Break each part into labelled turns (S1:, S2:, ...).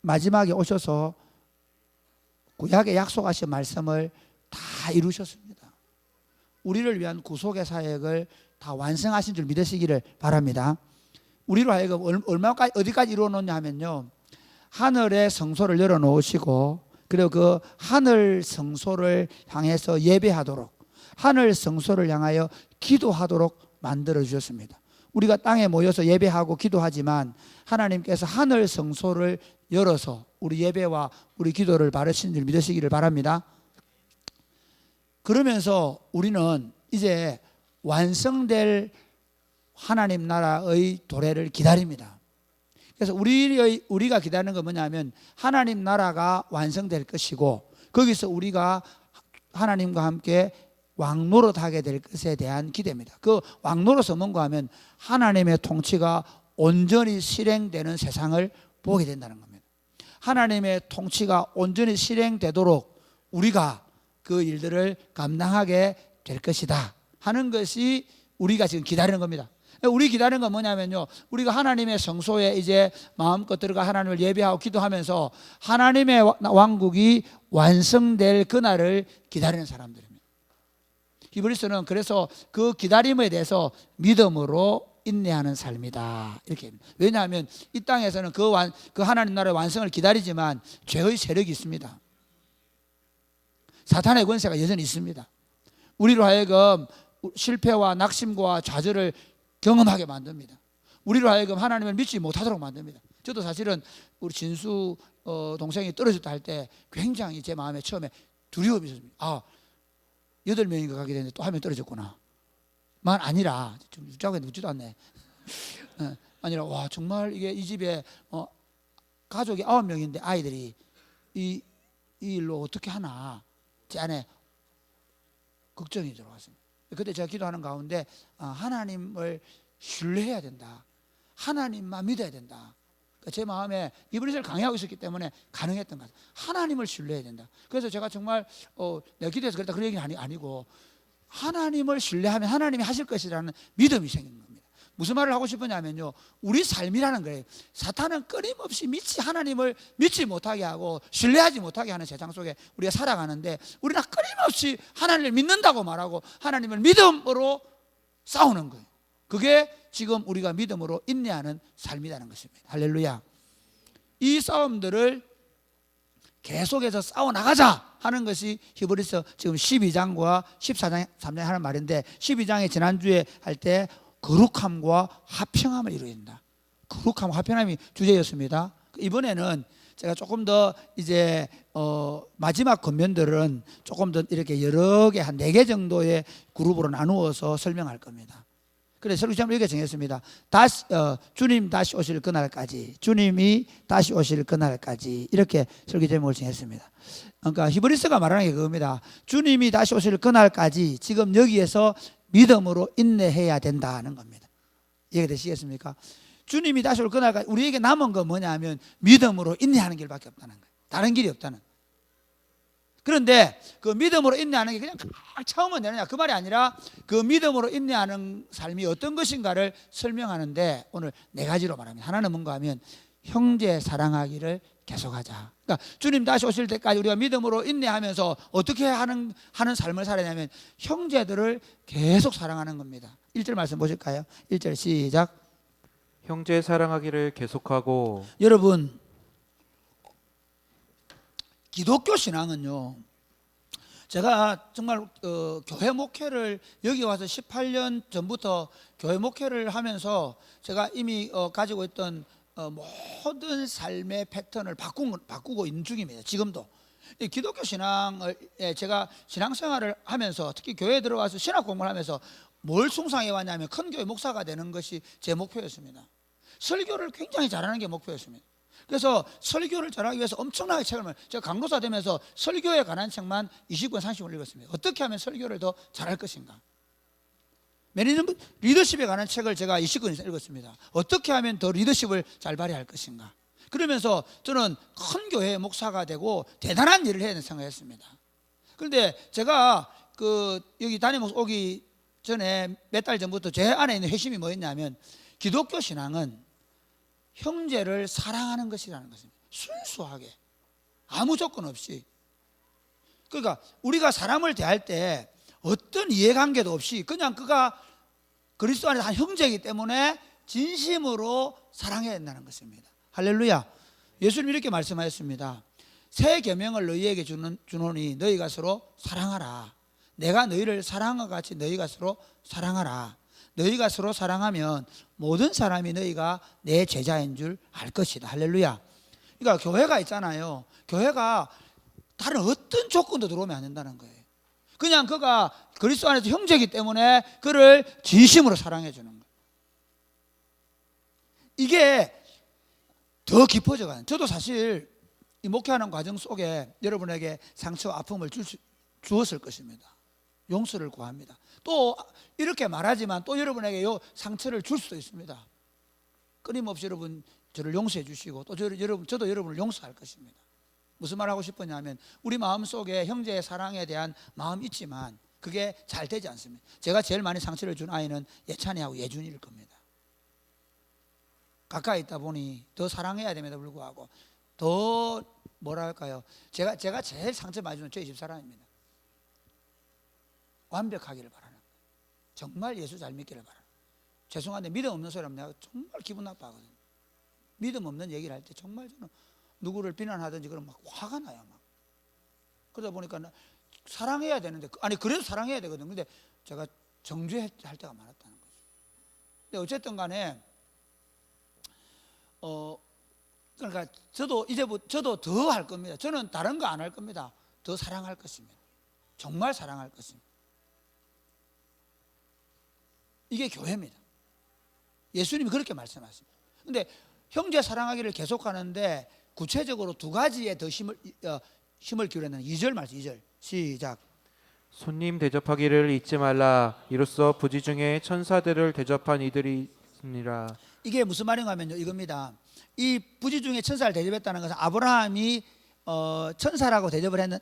S1: 마지막에 오셔서 구약에 약속하신 말씀을 다 이루셨습니다. 우리를 위한 구속의 사역을 다 완성하신 줄 믿으시기를 바랍니다. 우리로 하여금 얼마까지 어디까지 이루어 놓냐 하면요, 하늘의 성소를 열어 놓으시고, 그리고 그 하늘 성소를 향해서 예배하도록, 하늘 성소를 향하여 기도하도록 만들어 주셨습니다. 우리가 땅에 모여서 예배하고 기도하지만 하나님께서 하늘 성소를 열어서 우리 예배와 우리 기도를 바르신 줄 믿으시기를 바랍니다. 그러면서 우리는 이제 완성될 하나님 나라의 도래를 기다립니다. 그래서 우리가 기다리는 건 뭐냐면 하나님 나라가 완성될 것이고, 거기서 우리가 하나님과 함께 왕노릇하게 될 것에 대한 기대입니다. 그 왕노릇은 뭔가 하면 하나님의 통치가 온전히 실행되는 세상을 보게 된다는 겁니다. 하나님의 통치가 온전히 실행되도록 우리가 그 일들을 감당하게 될 것이다 하는 것이 우리가 지금 기다리는 겁니다. 우리 기다리는 건 뭐냐면요, 우리가 하나님의 성소에 이제 마음껏 들어가 하나님을 예배하고 기도하면서 하나님의 왕국이 완성될 그날을 기다리는 사람들입니다. 히브리서는 그래서 그 기다림에 대해서 믿음으로 인내하는 삶이다 이렇게. 왜냐하면 이 땅에서는 그 하나님 나라의 완성을 기다리지만 죄의 세력이 있습니다. 사탄의 권세가 여전히 있습니다. 우리로 하여금 실패와 낙심과 좌절을 경험하게 만듭니다. 우리로 하여금 하나님을 믿지 못하도록 만듭니다. 저도 사실은 우리 진수 동생이 떨어졌다 할 때 굉장히 제 마음에 처음에 두려움이 있었습니다. 8명인가 가게 되는데 또 한 명 떨어졌구나 만 아니라, 좀 웃자고 했는데 웃지도 않네. 아니라 와, 정말 이게 이 집에 가족이 9명인데 아이들이 이 일로 어떻게 하나, 제 안에 걱정이 들어왔습니다. 그때 제가 기도하는 가운데 하나님을 신뢰해야 된다, 하나님만 믿어야 된다. 제 마음에 이브리스를 강의하고 있었기 때문에 가능했던 것 같아요. 하나님을 신뢰해야 된다. 그래서 제가 정말 내가 기도해서 그랬다 그런 얘기는 아니고, 하나님을 신뢰하면 하나님이 하실 것이라는 믿음이 생기는 겁니다. 무슨 말을 하고 싶으냐면요, 우리 삶이라는 거예요. 사탄은 끊임없이 하나님을 믿지 못하게 하고 신뢰하지 못하게 하는 세상 속에 우리가 살아가는데, 우리는 끊임없이 하나님을 믿는다고 말하고 하나님을 믿음으로 싸우는 거예요. 그게 지금 우리가 믿음으로 인내하는 삶이라는 것입니다. 할렐루야. 이 싸움들을 계속해서 싸워나가자 하는 것이 히브리서 지금 12장과 14장 3장에 하는 말인데, 12장에 지난주에 할 때 거룩함과 화평함을 이루어야 된다. 거룩함과 화평함이 주제였습니다. 이번에는 제가 조금 더 이제 마지막 권면들은 조금 더 이렇게 여러 개, 한 4개 정도의 그룹으로 나누어서 설명할 겁니다. 그래서 설교 제목을 이렇게 정했습니다. 주님 다시 오실 그날까지, 주님이 다시 오실 그날까지, 이렇게 설교 제목을 정했습니다. 그러니까 히브리서가 말하는 게 그겁니다. 주님이 다시 오실 그날까지 지금 여기에서 믿음으로 인내해야 된다는 겁니다. 이해가 되시겠습니까? 주님이 다시 올 그날까지 우리에게 남은 건 뭐냐면 믿음으로 인내하는 길밖에 없다는 거예요. 다른 길이 없다는. 그런데 그 믿음으로 인내하는 게 그냥 처음은 되느냐, 그 말이 아니라 그 믿음으로 인내하는 삶이 어떤 것인가를 설명하는데 오늘 4가지로 말합니다. 하나는 뭔가 하면 형제 사랑하기를 계속하자. 그러니까 주님 다시 오실 때까지 우리가 믿음으로 인내하면서 어떻게 하는 삶을 살아냐면 형제들을 계속 사랑하는 겁니다. 1절 말씀 보실까요? 1절 시작.
S2: 형제 사랑하기를 계속하고.
S1: 여러분, 기독교 신앙은요, 제가 정말 교회 목회를 여기 와서 18년 전부터 교회 목회를 하면서 제가 이미 가지고 있던 모든 삶의 패턴을 바꾸고 있는 중입니다. 지금도 기독교 신앙을 제가 신앙생활을 하면서 특히 교회에 들어가서 신학 공부를 하면서 뭘 숭상해 왔냐면 큰 교회 목사가 되는 것이 제 목표였습니다. 설교를 굉장히 잘하는 게 목표였습니다. 그래서 설교를 잘하기 위해서 엄청나게 제가 강도사 되면서 설교에 관한 책만 20권 30권 읽었습니다. 어떻게 하면 설교를 더 잘할 것인가. 매니지먼트 리더십에 관한 책을 제가 20권 이상 읽었습니다. 어떻게 하면 더 리더십을 잘 발휘할 것인가. 그러면서 저는 큰 교회의 목사가 되고 대단한 일을 해야 된다고 생각했습니다. 그런데 제가 여기 담임 목사 오기 전에 몇 달 전부터 제 안에 있는 핵심이 뭐였냐면 기독교 신앙은 형제를 사랑하는 것이라는 것입니다. 순수하게, 아무 조건 없이. 그러니까 우리가 사람을 대할 때 어떤 이해관계도 없이 그냥 그가 그리스도 안에서 한 형제이기 때문에 진심으로 사랑해야 된다는 것입니다. 할렐루야. 예수님 이렇게 말씀하셨습니다. 새 계명을 너희에게 주노니 너희가 서로 사랑하라. 내가 너희를 사랑한 것 같이 너희가 서로 사랑하라. 너희가 서로 사랑하면 모든 사람이 너희가 내 제자인 줄 알 것이다. 할렐루야. 그러니까 교회가 있잖아요. 교회가 다른 어떤 조건도 들어오면 안 된다는 거예요. 그냥 그가 그리스도 안에서 형제이기 때문에 그를 진심으로 사랑해 주는 거예요. 이게 더 깊어져 가는. 저도 사실 이 목회하는 과정 속에 여러분에게 상처와 아픔을 주었을 것입니다. 용서를 구합니다. 또 이렇게 말하지만 또 여러분에게 이 상처를 줄 수도 있습니다. 끊임없이 여러분 저를 용서해 주시고 또 저도 여러분을 용서할 것입니다. 무슨 말 하고 싶었냐면 우리 마음속에 형제의 사랑에 대한 마음이 있지만 그게 잘 되지 않습니다. 제가 제일 많이 상처를 준 아이는 예찬이하고 예준이일 겁니다. 가까이 있다 보니 더 사랑해야 됨에도 불구하고 더 뭐랄까요, 제가 제일 상처 많이 주는 저희 집사람입니다. 완벽하기를 바라는 거예요. 정말 예수 잘 믿기를 바라는 거예요. 죄송한데 믿음 없는 소리 하면 내가 정말 기분 나빠하거든요. 믿음 없는 얘기를 할 때 정말 저는 누구를 비난하든지 그러면 막 화가 나요. 막. 그러다 보니까 사랑해야 되는데, 아니 그래도 사랑해야 되거든. 근데 제가 정죄할 때가 많았다는 거죠. 근데 어쨌든 간에 그러니까 저도 더 할 겁니다. 저는 다른 거 안 할 겁니다. 더 사랑할 것입니다. 정말 사랑할 것입니다. 이게 교회입니다. 예수님이 그렇게 말씀하십니다. 근데 형제 사랑하기를 계속하는데 구체적으로 두 가지에 더 힘을 기울이는 2절 말씀. 2절 시작.
S2: 손님 대접하기를 잊지 말라. 이로써 부지 중에 천사들을 대접한 이들이 있으니라.
S1: 이게 무슨 말인가 하면요, 이겁니다. 이 부지 중에 천사를 대접했다는 것은 아브라함이 천사라고 대접을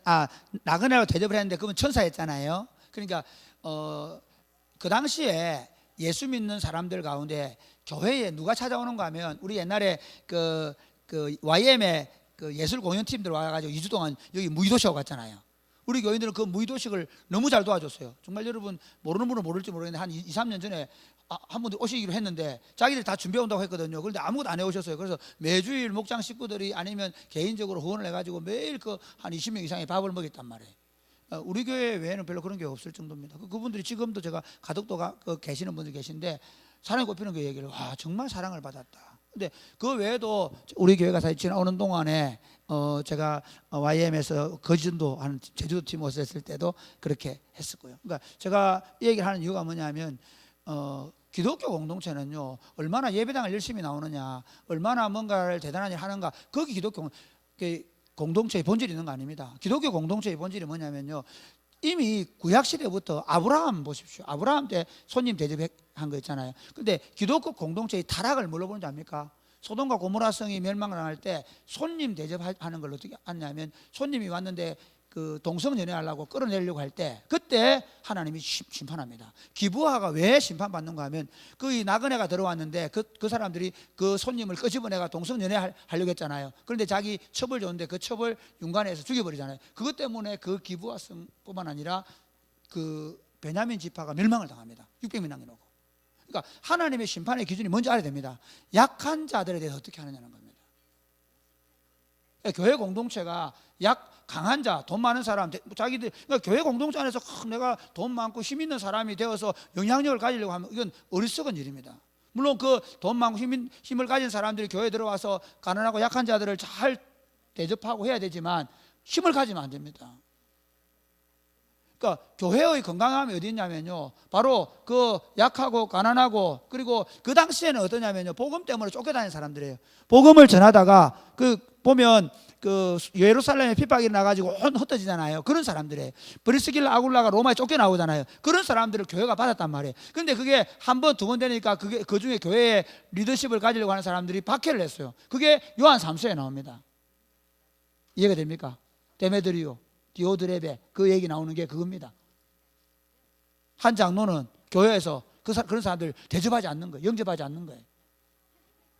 S1: 나그네라고 대접을 했는데 그건 천사였잖아요. 그러니까 그 당시에 예수 믿는 사람들 가운데 교회에 누가 찾아오는가 하면 우리 옛날에 그 YM에 그 예술 공연팀들 와가지고 2주 동안 여기 무의도식 갔잖아요. 우리 교인들은 그 무의도식을 너무 잘 도와줬어요. 정말 여러분 모르는 분은 모를지 모르겠는데 한 2, 3년 전에 한 분들 오시기로 했는데 자기들 다 준비해 온다고 했거든요. 그런데 아무것도 안 해오셨어요. 그래서 매주일 목장 식구들이 아니면 개인적으로 후원을 해가지고 매일 한 20명 이상의 밥을 먹였단 말이에요. 우리 교회 외에는 별로 그런 게 없을 정도입니다. 그분들이 지금도 제가 가덕도 계시는 분들 계신데 사랑이 꼽히는 그 얘기를 와 정말 사랑을 받았다. 근데 그 외에도 우리 교회가 사실 지나오는 동안에 제가 YM에서 거진도 하는 제주도 팀 왔을 때도 그렇게 했었고요. 그러니까 제가 이 얘기를 하는 이유가 뭐냐면 기독교 공동체는요 얼마나 예배당을 열심히 나오느냐, 얼마나 뭔가를 대단한 일 하는가, 거기 기독교 공동체의 본질이 있는 거 아닙니다. 기독교 공동체의 본질이 뭐냐면요, 이미 구약시대부터 아브라함 보십시오. 아브라함 때 손님 대접한 거 있잖아요. 근데 기독교 공동체의 타락을 뭘로 보는지 압니까? 소돔과 고모라 성이 멸망을 할 때 손님 대접하는 걸 어떻게 하냐면 손님이 왔는데 그 동성연애하려고 끌어내려고 할 때 그때 하나님이 심판합니다. 기브아가 왜 심판받는가 하면 그 나그네가 들어왔는데 그 사람들이 그 손님을 끄집어내가 동성연애하려고 했잖아요. 그런데 자기 첩을 줬는데 그 첩을 윤관에서 죽여버리잖아요. 그것 때문에 그 기브아 성뿐만 아니라 그 베냐민 지파가 멸망을 당합니다. 600명이 오고. 그러니까 하나님의 심판의 기준이 뭔지 알아야 됩니다. 약한 자들에 대해서 어떻게 하느냐는 겁니다. 교회 공동체가 강한 자, 돈 많은 사람, 자기들, 그러니까 교회 공동체 안에서 내가 돈 많고 힘 있는 사람이 되어서 영향력을 가지려고 하면 이건 어리석은 일입니다. 물론 그 돈 많고 힘을 가진 사람들이 교회에 들어와서 가난하고 약한 자들을 잘 대접하고 해야 되지만 힘을 가지면 안 됩니다. 그러니까 교회의 건강함이 어디 있냐면요, 바로 그 약하고 가난하고, 그리고 그 당시에는 어떠냐면요, 복음 때문에 쫓겨다니는 사람들이에요. 복음을 전하다가 보면 그 예루살렘에 핍박이 나가지고 흩어지잖아요. 그런 사람들이에요. 브리스길라 아굴라가 로마에 쫓겨나오잖아요. 그런 사람들을 교회가 받았단 말이에요. 그런데 그게 한 번, 두 번 되니까 그 중에 교회의 리더십을 가지려고 하는 사람들이 박해를 했어요. 그게 요한 3서에 나옵니다. 이해가 됩니까? 데메드리오, 디오드레베, 그 얘기 나오는 게 그겁니다. 한 장로는 교회에서 그런 사람들 대접하지 않는 거예요. 영접하지 않는 거예요.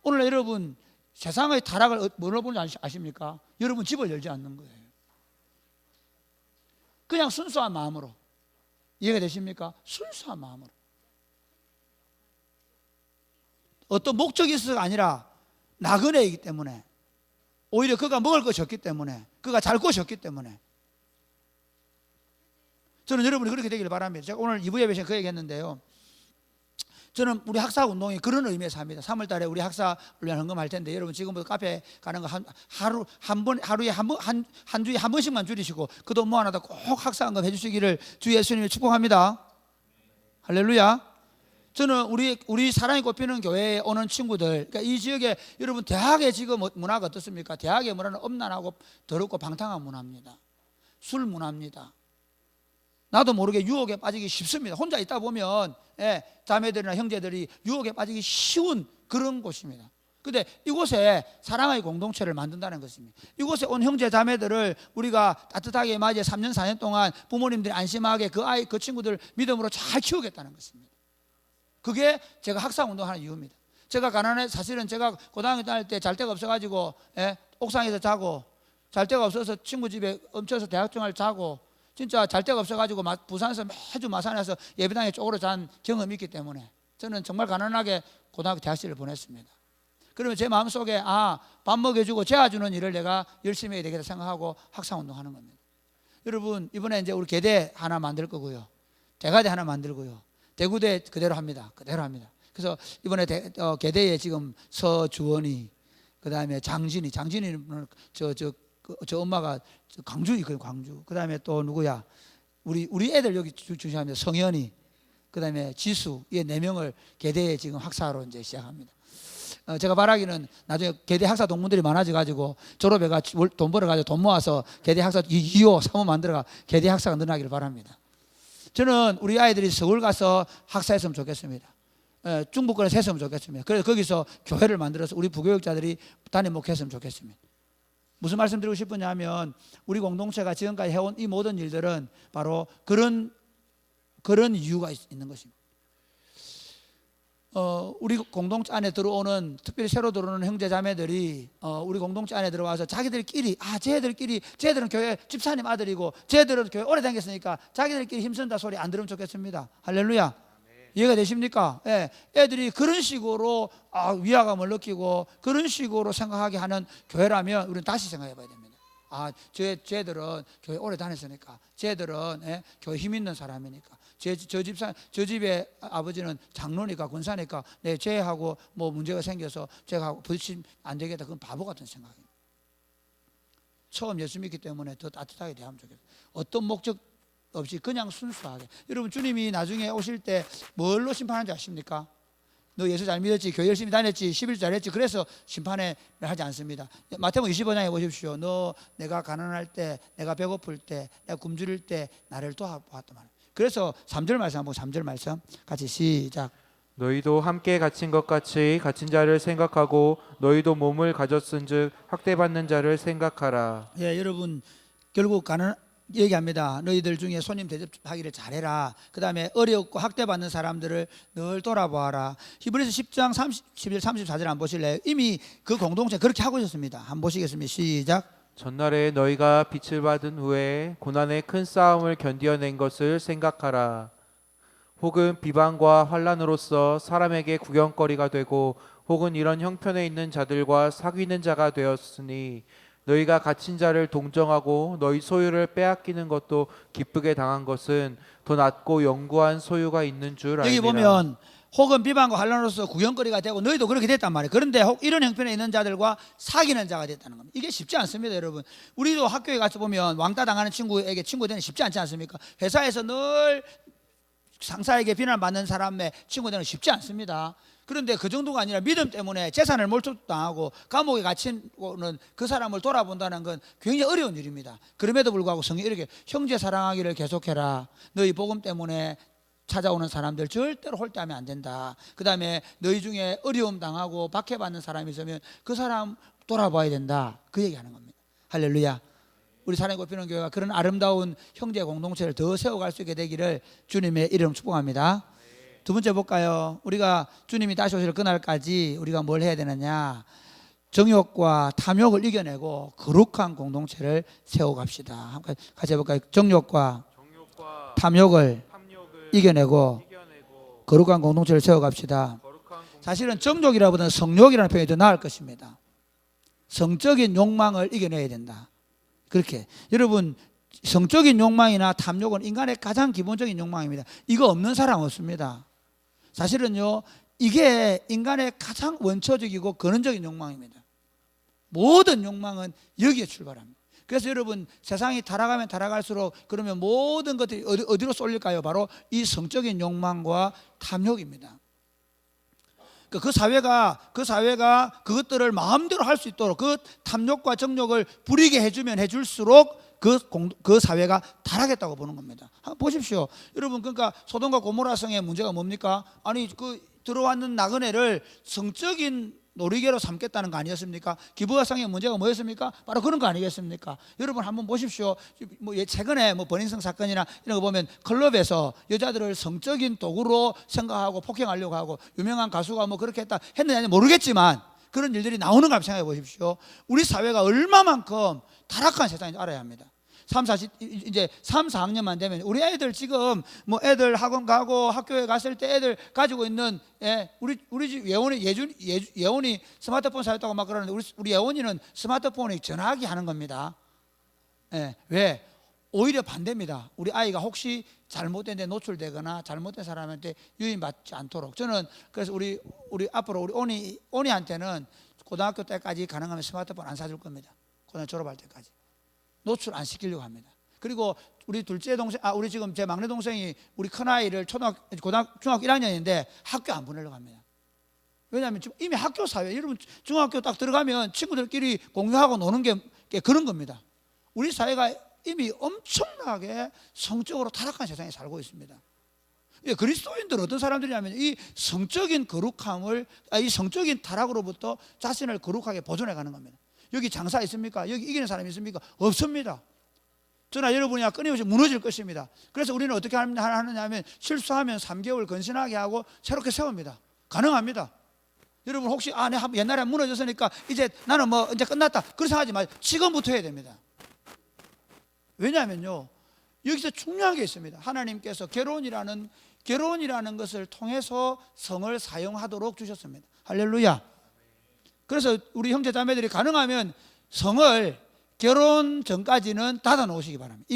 S1: 오늘 여러분 세상의 타락을 뭘로 보는지 아십니까? 여러분 집을 열지 않는 거예요. 그냥 순수한 마음으로. 이해가 되십니까? 순수한 마음으로. 어떤 목적이 있어서가 아니라 나그네이기 때문에, 오히려 그가 먹을 것이 없기 때문에, 그가 잘 것이 없기 때문에. 저는 여러분이 그렇게 되기를 바랍니다. 제가 오늘 2부 예배 시간에 그 얘기했는데요, 저는 우리 학사 운동이 그런 의미에서 합니다. 3월 달에 우리 학사를 위한 헌금할 텐데, 여러분 지금부터 카페 가는 거 하루에 한 주에 한 번씩만 줄이시고 그 돈 모아놔다 꼭 학사 헌금 해주시기를 주 예수님이 축복합니다. 할렐루야. 저는 우리 사랑이 꼽히는 교회에 오는 친구들, 그러니까 이 지역에, 여러분 대학의 지금 문화가 어떻습니까? 대학의 문화는 엄난하고 더럽고 방탕한 문화입니다. 술 문화입니다. 나도 모르게 유혹에 빠지기 쉽습니다. 혼자 있다 보면 자매들이나 형제들이 유혹에 빠지기 쉬운 그런 곳입니다. 그런데 이곳에 사랑의 공동체를 만든다는 것입니다. 이곳에 온 형제 자매들을 우리가 따뜻하게 맞이해 3년 4년 동안 부모님들이 안심하게 그 친구들 믿음으로 잘 키우겠다는 것입니다. 그게 제가 학사 운동하는 이유입니다. 제가 사실은 제가 고등학교 다닐 때 잘 데가 없어가지고 옥상에서 자고, 잘 데가 없어서 친구 집에 얹혀서 대학 생활 자고, 진짜 잘 데가 없어가지고 부산에서 매주 마산에서 예배당에 쪼그려 잔 경험이 있기 때문에 저는 정말 가난하게 고등학교 대학생을 보냈습니다. 그러면 제 마음속에 밥 먹여주고 재워주는 일을 내가 열심히 해야 되겠다 생각하고 학사 운동하는 겁니다. 여러분 이번에 이제 우리 계대 하나 만들 거고요, 대가대 하나 만들고요, 대구대 그대로 합니다. 그래서 이번에 계대에 지금 서주원이, 그 다음에 장진이는 저 엄마가 광주이거든요, 광주. 그 다음에 또 누구야? 우리 애들 여기 주시합니다. 성현이, 그 다음에 지수, 이 4명을 계대에 지금 학사로 이제 시작합니다. 제가 바라기는 나중에 계대 학사 동문들이 많아져가지고 졸업해가 돈 벌어가지고 돈 모아서 계대 학사 2호, 3호 만들어가 계대 학사가 늘어나기를 바랍니다. 저는 우리 아이들이 서울 가서 학사했으면 좋겠습니다. 중부권에서 했으면 좋겠습니다. 그래서 거기서 교회를 만들어서 우리 부교육자들이 단임 목회했으면 좋겠습니다. 무슨 말씀 드리고 싶으냐면, 우리 공동체가 지금까지 해온 이 모든 일들은 바로 그런 이유가 있는 것입니다. 우리 공동체 안에 들어오는, 특별히 새로 들어오는 형제 자매들이 우리 공동체 안에 들어와서 자기들끼리 쟤들은 교회 집사님 아들이고 쟤들은 교회 오래 다녔으니까 자기들끼리 힘쓴다 소리 안 들으면 좋겠습니다. 할렐루야. 이해가 되십니까? 애들이 그런 식으로 위화감을 느끼고 그런 식으로 생각하게 하는 교회라면 우리는 다시 생각해 봐야 됩니다. 쟤들은 교회 오래 다녔으니까, 쟤들은 교회 힘 있는 사람이니까, 저 집의 아버지는 장로니까 권사니까 쟤하고 뭐 문제가 생겨서 제가 부딪히면 안 되겠다. 그건 바보 같은 생각입니다. 처음 예수 믿기 때문에 더 따뜻하게 대하면 좋겠어요. 어떤 목적 없이 그냥 순수하게. 여러분 주님이 나중에 오실 때 뭘로 심판하는지 아십니까? 너 예수 잘 믿었지, 교회 열심히 다녔지, 11조 잘했지, 그래서 심판을 하지 않습니다. 마태복음 25장에 보십시오. 너 내가 가난할 때, 내가 배고플 때, 내가 굶주릴 때 나를 도와보았단 말이에요. 그래서 3절 말씀 한번 3절 말씀 같이 시작.
S2: 너희도 함께 갇힌 것 같이 갇힌 자를 생각하고 너희도 몸을 가졌은즉 학대받는 자를 생각하라.
S1: 여러분 결국 얘기합니다. 너희들 중에 손님 대접하기를 잘해라. 그 다음에 어렵고 학대받는 사람들을 늘 돌아보아라. 히브리서 10장 31, 34절 한번 보실래요? 이미 그 공동체 그렇게 하고 있었습니다. 한번 보시겠습니다. 시작.
S2: 전날에 너희가 빛을 받은 후에 고난의 큰 싸움을 견디어낸 것을 생각하라. 혹은 비방과 환난으로서 사람에게 구경거리가 되고 혹은 이런 형편에 있는 자들과 사귀는 자가 되었으니 너희가 갇힌 자를 동정하고 너희 소유를 빼앗기는 것도 기쁘게 당한 것은 더 낫고 영구한 소유가 있는 줄 알미라.
S1: 여기 보면 혹은 비방과 환난으로서 구경거리가 되고 너희도 그렇게 됐단 말이에요. 그런데 혹 이런 형편에 있는 자들과 사귀는 자가 됐다는 겁니다. 이게 쉽지 않습니다, 여러분. 우리도 학교에 가서 보면 왕따 당하는 친구에게 친구 되는 쉽지 않지 않습니까? 회사에서 늘 상사에게 비난받는 사람의 친구 되는 쉽지 않습니다. 그런데 그 정도가 아니라 믿음 때문에 재산을 몰수당하고 감옥에 갇힌 그 사람을 돌아본다는 건 굉장히 어려운 일입니다. 그럼에도 불구하고 성경이 이렇게 형제 사랑하기를 계속해라. 너희 복음 때문에 찾아오는 사람들 절대로 홀대하면 안 된다. 그 다음에 너희 중에 어려움 당하고 박해받는 사람이 있으면 그 사람 돌아봐야 된다. 그 얘기하는 겁니다. 할렐루야. 우리 사랑이 꼽히는 교회가 그런 아름다운 형제 공동체를 더 세워갈 수 있게 되기를 주님의 이름 축복합니다. 두 번째 볼까요? 우리가 주님이 다시 오실 그날까지 우리가 뭘 해야 되느냐? 정욕과 탐욕을 이겨내고 거룩한 공동체를 세워갑시다. 한번 같이 해볼까요? 정욕과 탐욕을 이겨내고 거룩한 공동체를 세워갑시다. 사실은 정욕이라보다는 성욕이라는 표현이 더 나을 것입니다. 성적인 욕망을 이겨내야 된다. 그렇게 여러분, 성적인 욕망이나 탐욕은 인간의 가장 기본적인 욕망입니다. 이거 없는 사람 없습니다. 사실은요, 이게 인간의 가장 원초적이고 근원적인 욕망입니다. 모든 욕망은 여기에 출발합니다. 그래서 여러분, 세상이 타락하면 타락할수록 그러면 모든 것들이 어디로 쏠릴까요? 바로 이 성적인 욕망과 탐욕입니다. 그 사회가 그것들을 마음대로 할 수 있도록 그 탐욕과 정욕을 부리게 해주면 해줄수록 그 사회가 타락했다고 보는 겁니다. 한번 보십시오. 여러분, 그러니까 소돔과 고모라 성의 문제가 뭡니까? 아니, 그 들어왔는 나그네를 성적인 놀이개로 삼겠다는 거 아니었습니까? 기부가 성의 문제가 뭐였습니까? 바로 그런 거 아니겠습니까? 여러분 한번 보십시오. 최근에 버닝썬 사건이나 이런 거 보면 클럽에서 여자들을 성적인 도구로 생각하고 폭행하려고 하고 유명한 가수가 그렇게 했느냐 모르겠지만 그런 일들이 나오는 걸 생각해 보십시오. 우리 사회가 얼마만큼 타락한 세상인지 알아야 합니다. 3, 4학년만 되면 우리 애들 지금 애들 학원 가고 학교에 갔을 때 애들 가지고 있는 우리 집 예원이 스마트폰 사였다고 막 그러는데 우리 예원이는 스마트폰에 전화하기 하는 겁니다. 왜? 오히려 반대입니다. 우리 아이가 혹시 잘못된 데 노출되거나 잘못된 사람한테 유인받지 않도록 저는 그래서 우리 앞으로 우리 온이한테는 고등학교 때까지 가능하면 스마트폰 안 사줄 겁니다. 고등학교 졸업할 때까지. 노출 안 시키려고 합니다. 그리고 우리 둘째 동생, 우리 지금 제 막내 동생이 우리 큰아이를 중학교 1학년인데 학교 안 보내려고 합니다. 왜냐하면 지금 이미 학교 사회, 여러분 중학교 딱 들어가면 친구들끼리 공유하고 노는 게 그런 겁니다. 우리 사회가 이미 엄청나게 성적으로 타락한 세상에 살고 있습니다. 그리스도인들은 어떤 사람들이냐면 이 성적인 거룩함을, 이 성적인 타락으로부터 자신을 거룩하게 보존해 가는 겁니다. 여기 장사 있습니까? 여기 이기는 사람이 있습니까? 없습니다. 저나 여러분이 끊임없이 무너질 것입니다. 그래서 우리는 어떻게 하느냐 하면 실수하면 3개월 건신하게 하고 새롭게 세웁니다. 가능합니다. 여러분 혹시 내가 옛날에 무너졌으니까 이제 나는 이제 끝났다 그런 생각하지 마세요. 지금부터 해야 됩니다. 왜냐하면요, 여기서 중요한 게 있습니다. 하나님께서 결혼이라는 것을 통해서 성을 사용하도록 주셨습니다. 할렐루야. 그래서 우리 형제 자매들이 가능하면 성을 결혼 전까지는 닫아 놓으시기 바랍니다.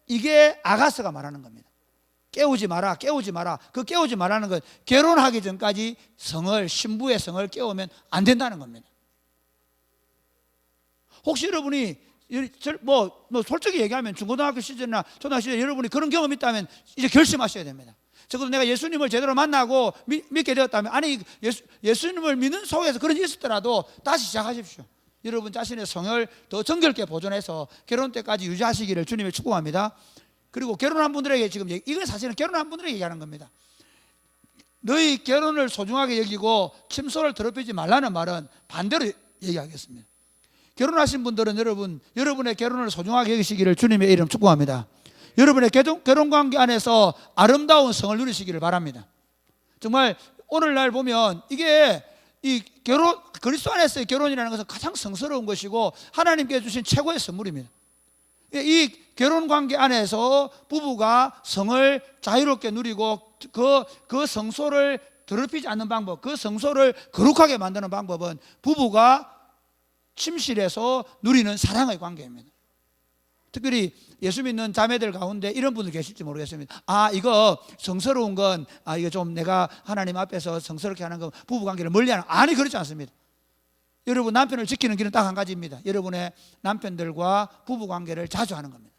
S1: 이게 아가서가 말하는 겁니다. 깨우지 마라. 그 깨우지 마라는 건 결혼하기 전까지 신부의 성을 깨우면 안 된다는 겁니다. 혹시 여러분이 솔직히 얘기하면 중고등학교 시절이나 초등학교 시절에 여러분이 그런 경험이 있다면 이제 결심하셔야 됩니다. 적어도 내가 예수님을 제대로 만나고 믿게 되었다면, 아니 예수님을 믿는 속에서 그런 일이 있었더라도 다시 시작하십시오. 여러분 자신의 성을 더 정결케 보존해서 결혼 때까지 유지하시기를 주님을 축복합니다. 그리고 결혼한 분들에게 지금 이건 사실은 결혼한 분들에게 얘기하는 겁니다. 너희 결혼을 소중하게 여기고 침소를 더럽히지 말라는 말은 반대로 얘기하겠습니다. 결혼하신 분들은 여러분의 결혼을 소중하게 여기시기를 주님의 이름 축복합니다. 여러분의 결혼관계 안에서 아름다운 성을 누리시기를 바랍니다. 정말 오늘날 보면 이게 그리스도 안에서의 결혼이라는 것은 가장 성스러운 것이고 하나님께 주신 최고의 선물입니다. 이 결혼관계 안에서 부부가 성을 자유롭게 누리고 그 성소를 더럽히지 않는 방법, 그 성소를 거룩하게 만드는 방법은 부부가 침실에서 누리는 사랑의 관계입니다. 특별히 예수 믿는 자매들 가운데 이런 분들 계실지 모르겠습니다. 이거 성스러운 건 이거 좀 내가 하나님 앞에서 성스럽게 하는 건 부부관계를 멀리하는, 아니 그렇지 않습니다. 여러분 남편을 지키는 길은 딱 한 가지입니다. 여러분의 남편들과 부부관계를 자주 하는 겁니다.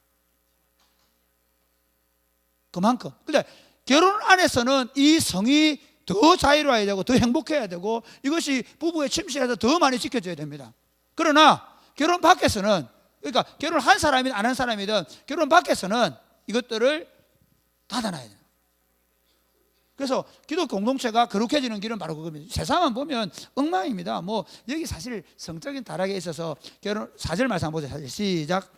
S1: 그만큼. 근데 결혼 안에서는 이 성이 더 자유로워야 되고 더 행복해야 되고 이것이 부부의 침실에서 더 많이 지켜져야 됩니다. 그러나 결혼 밖에서는, 그러니까 결혼한 사람이든 안 한 사람이든 결혼 밖에서는 이것들을 닫아놔야 돼요. 그래서 기독교 공동체가 거룩해지는 길은 바로 그겁니다. 세상은 보면 엉망입니다. 여기 사실 성적인 타락에 있어서 결혼 4절 말씀 보세요. 시작.